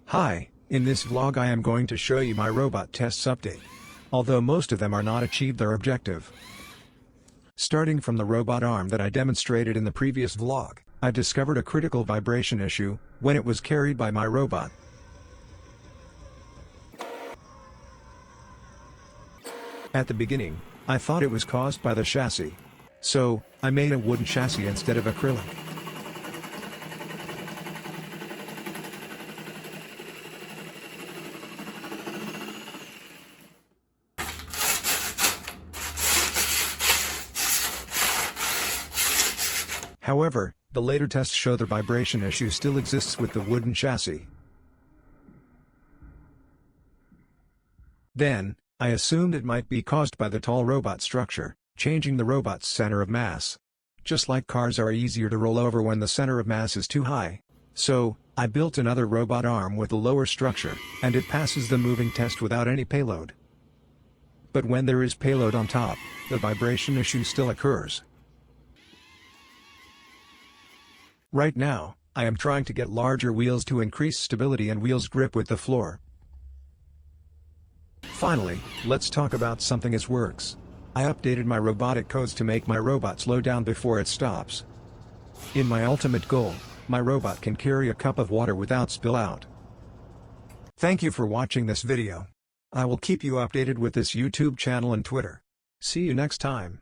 Hi, in this vlog I am going to show you my robot tests update. Although most of them are not achieved their objective. Starting from the robot arm that I demonstrated in the previous vlog, I discovered a critical vibration issue when it was carried by my robot. At the beginning, I thought it was caused by the chassis. So, I made a wooden chassis instead of acrylic. However, the later tests show the vibration issue still exists with the wooden chassis. Then, I assumed it might be caused by the tall robot structure, changing the robot's center of mass. Just like cars are easier to roll over when the center of mass is too high. So, I built another robot arm with a lower structure, and it passes the moving test without any payload. But when there is payload on top, the vibration issue still occurs. Right now, I am trying to get larger wheels to increase stability and wheels grip with the floor. Finally, let's talk about something as works. I updated my robotic codes to make my robot slow down before it stops. In my ultimate goal, my robot can carry a cup of water without spill out. Thank you for watching this video. I will keep you updated with this YouTube channel and Twitter. See you next time.